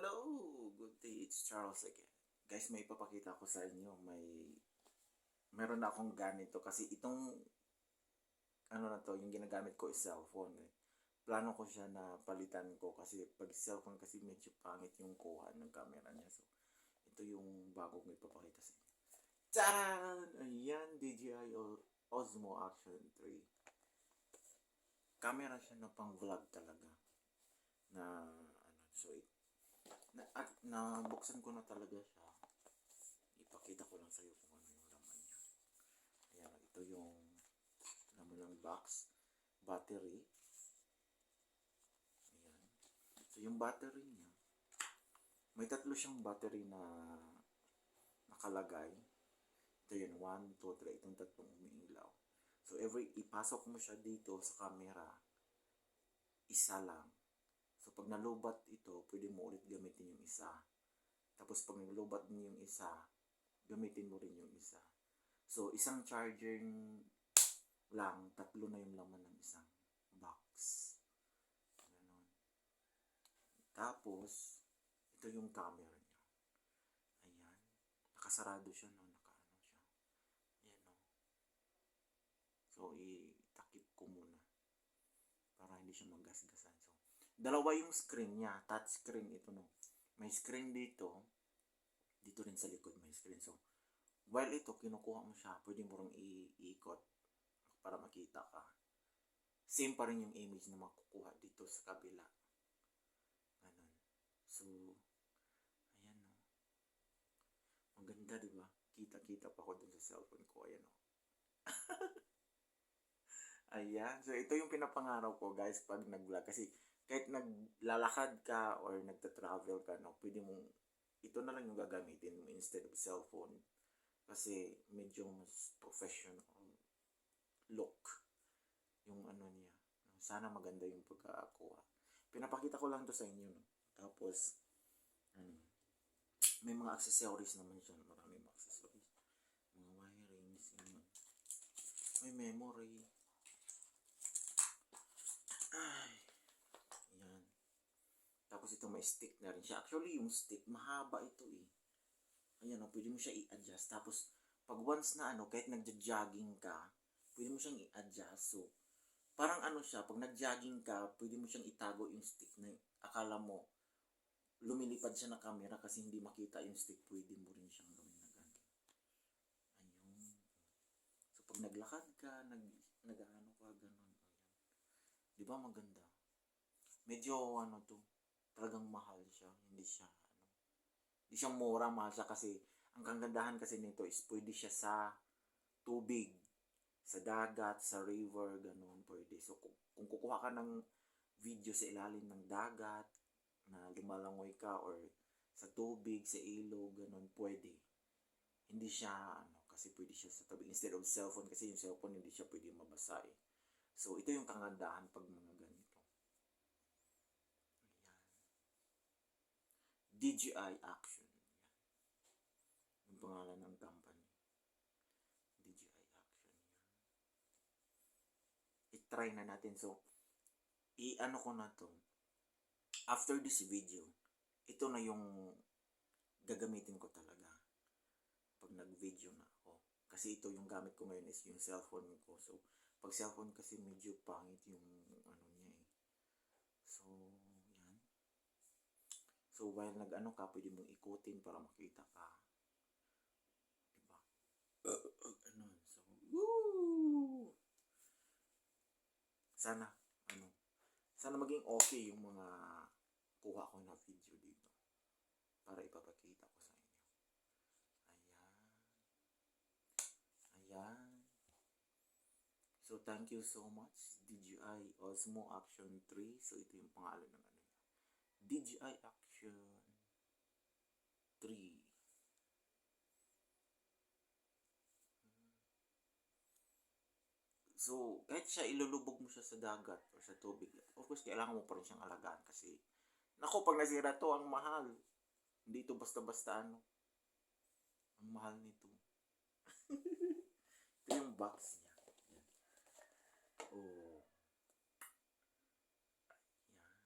Hello! Good day, it's Charles again. Guys, may ipapakita ko sa inyo. Meron na akong ganito kasi itong ano na to, yung ginagamit ko is cellphone. Plano ko siya na palitan ko kasi pag cellphone kasi medyo pangit yung kuha ng camera niya. So, ito yung bagong ipapakita sa inyo. Taran! Ayan, DJI Osmo Action 3. Camera siya na pang vlog talaga. Nabuksan ko na talaga siya. Ipakita ko lang sa iyo kung ano yung laman niya. Ayan, ito yung laman ng box. Battery. Ayan. So, yung battery niya, may tatlo siyang battery na nakalagay. Ito yun, 1, 2, 3. Itong tatlong umiilaw. So, ipasok mo siya dito sa camera, isa lang. So, pag nalubat ito, pwede mo ulit gamitin yung isa. Tapos, pag nalubat mo yung isa, gamitin mo rin yung isa. So, isang charger lang, tatlo na yung laman ng isang box. Ganon. Tapos, ito yung camera niya. Ayan. Nakasarado siya, no? Nakaano siya. Ayan, no? So, itakip ko muna para hindi siya magasgasan. So, dalawa yung screen niya. Touch screen ito, no? May screen dito. Dito rin sa likod may screen. So, while ito, kinukuha mo siya, pwede mo rin iikot para makita ka. Same pa rin yung image na makukuha dito sa kabila. Ganun. So, ayan, no? Ang ganda, di ba? Kita-kita pa ko dun sa cellphone ko. Ayan, no? Ayan. So, ito yung pinapangarap ko, guys, pag nag-vlog. Kasi, kahit naglalakad ka or nagta-travel ka, no, pwede mong, ito na lang yung gagamitin mo instead of cellphone. Kasi, medyo mas professional look yung ano niya. Sana maganda yung pagkakakuha. Pinapakita ko lang to sa inyo, no? Tapos, may mga accessories naman siya. Marami mga accessories. Mga wirings, may memory. Ay, yan. Tapos ito may stick na rin siya. Actually, yung stick, mahaba ito eh. Ayan, o, pwede mo siya i-adjust. Tapos, pag once na kahit nagja-jogging ka, pwede mo siyang i-adjust. So, parang siya, pag nag-jogging ka, pwede mo siyang itago yung stick na akala mo, lumilipad siya na camera kasi hindi makita yung stick, pwede mo rin siyang gawin na gano'n. Ayun. So, pag naglakad ka, nag-ano ka, gano'n. Di ba maganda? Medyo to, talagang mahal siya. Hindi siya mura, mahal siya kasi, ang kagandahan kasi nito is pwede siya sa tubig, sa dagat, sa river, gano'n, pwede. So, kung kukuha ka ng video sa ilalim ng dagat, na lumalangoy ka, or sa tubig, sa ilog, gano'n, pwede. Hindi siya, kasi pwede siya sa tubig. Instead of cellphone, kasi yung cellphone hindi siya pwede mabasa eh. So, ito yung kagandahan pag mga ganito. Ayan. DJI Action. Ayan. Yung pangalan ng company. DJI Action. Ayan. I-try na natin. So, i-ano ko na to. After this video, ito na yung gagamitin ko talaga pag nag-video na ako. Kasi ito yung gamit ko ngayon is yung cellphone ko. So, pag cellphone kasi medyo pangit yung niya eh. So, yan. So, while ka, pwede mong ikutin para makita ka. Diba? So, woo! Sana maging okay yung mga kuha ko na video dito para ipapakita ko sa inyo. Ayan. So, thank you so much, DJI Osmo Action 3. So, ito yung pangalan ng niya. DJI Action 3. So, kahit siya ilulubog mo siya sa dagat o sa tubig, of course, kailangan mo pa rin siyang alagaan kasi, naku, pag nasira to, ang mahal. Hindi ito basta-basta Ang mahal nito. Ito yung box niya. Yan. Oh. Ayan.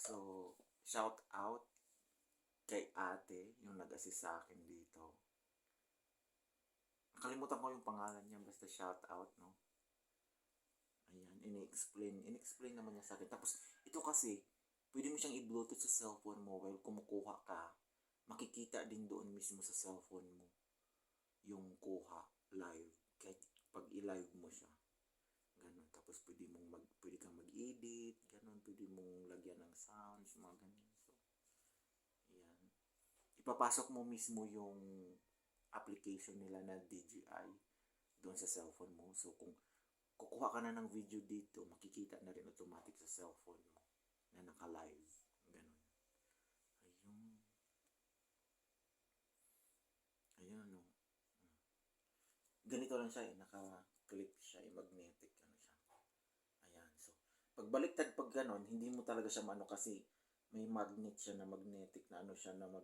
So, shout out kay ate, yung nag-assist sa akin dito. Nakalimutan ko yung pangalan niya, basta shout out, no? Ayan, in-explain naman niya sa akin. Tapos, ito kasi, pwede mo siyang i-bluetooth sa cellphone mo while kumukuha ka. Makikita din doon mismo sa cellphone mo yung kuha live. Kahit pag i-live mo siya. Ganun. Tapos, pwede kang mag-edit, ganun. Pwede mong lagyan ng sounds, mga ganyan. So, ayan. Ipapasok mo mismo yung application nila na DJI doon sa cellphone mo. So, kung kukuha ka na ng video dito, makikita na rin automatic sa cellphone mo na naka-live. Ganun. Ayun. Ayun, no. Ganito lang siya eh. Naka-clip siya eh. Magnetic. Ano siya. Ayan. So, pagbaliktad pag ganon, hindi mo talaga siya maano kasi may magnet siya na magnetic na ano siya na mag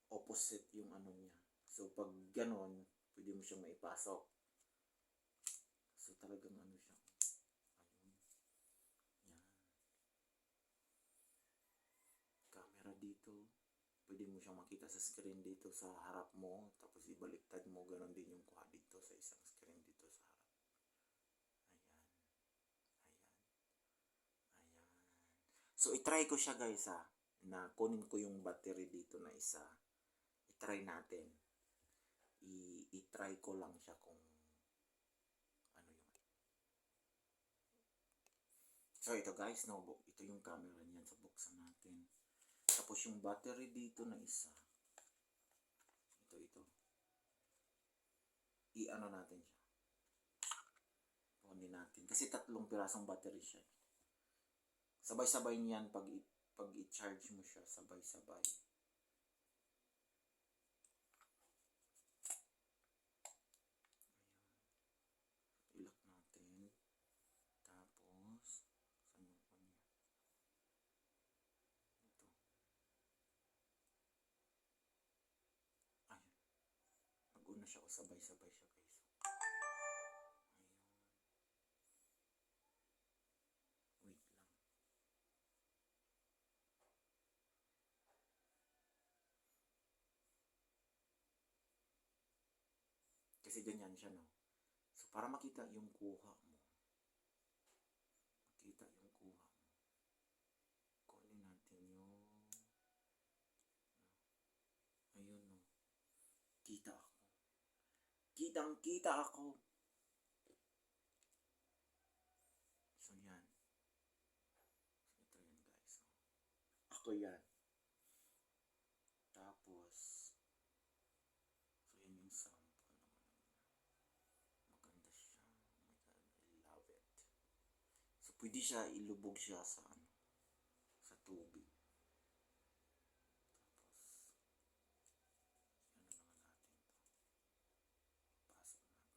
opposite yung ano niya. So, pag ganon, pwede mo siyang maipasok. So, talagang ano siya. Ayun. Yan. Camera dito. Pwede mo siyang makita sa screen dito sa harap mo. Tapos, ibaliktad mo. Ganon din yung kuha dito sa isang screen dito sa harap. Ayan. Ayan. So, itry ko siya guys ha. Na kunin ko yung battery dito na isa. I-try natin. I-try ko lang siya kung ano yung. So ito guys, no, ito yung camera niyan. So buksan natin. Tapos yung battery dito na isa. Ito. I-ano natin siya. Kunin natin. Kasi 3 pirasong battery siya. Sabay-sabay niyan pag i-charge mo siya. Sabay-sabay. I-lock natin. Tapos, saan yung po niya? Ito. Ayun. Nag-una siya o sabay-sabay siya guys. Ayun. Wait lang. Kasi ganyan siya, no? So, para makita yung kuha mo. Makita yung kuha mo. Kunin natin yung. Ayun, no? Kita ako. Kitang-kita ako. So, yan. So, ito yan, guys. Ako yan. Tapos, so, yan yung sample naman. Maganda siya. Oh my God, I love it. So, pwede siya, ilubog siya sa ano, sa tubig. Tapos, ano naman natin to. Pasok natin.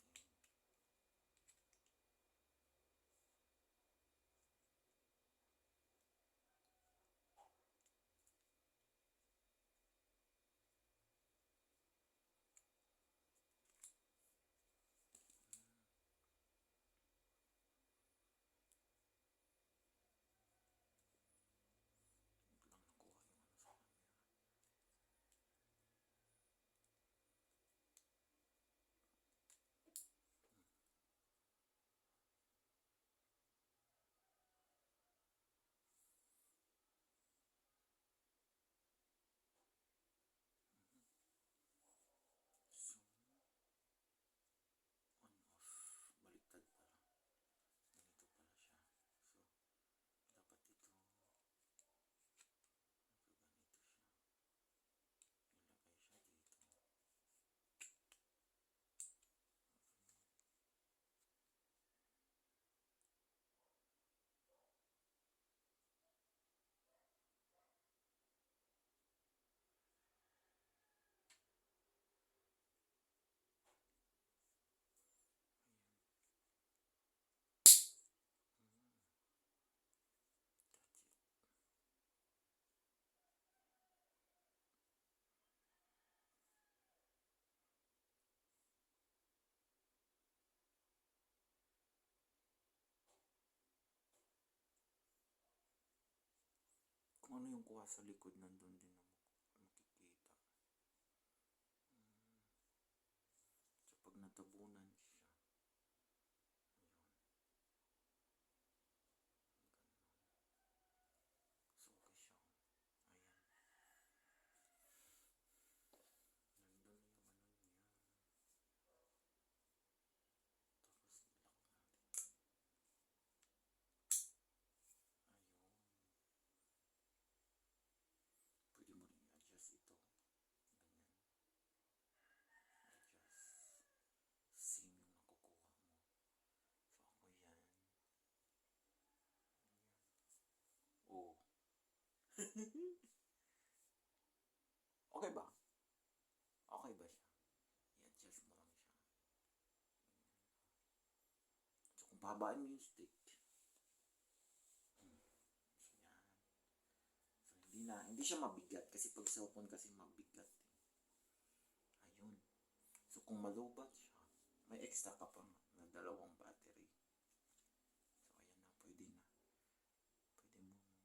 yung kuha sa likod, nandun din na makikita. So, pag natabunan siya, ayun, so okay siya. Ayan, nandun na yung ano niya. Tapos lock natin. Ayun. Pwede mo rin i-adjust ito. Ganyan. Adjust. Same yung nakukuha mo. So ako yan. Oh. Okay ba? Okay ba siya? I-adjust mo lang siya. So kung pahabaan mo yung stick. So yan. So hindi siya mabigat. Kasi pag cellphone kasi mabigat. Ayun. So kung malubat siya, may extra ka pa na dalawang battery. So ayan na, pwede na. Pwede mo ano na siya.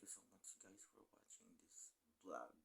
thank you so much guys for watching this vlog.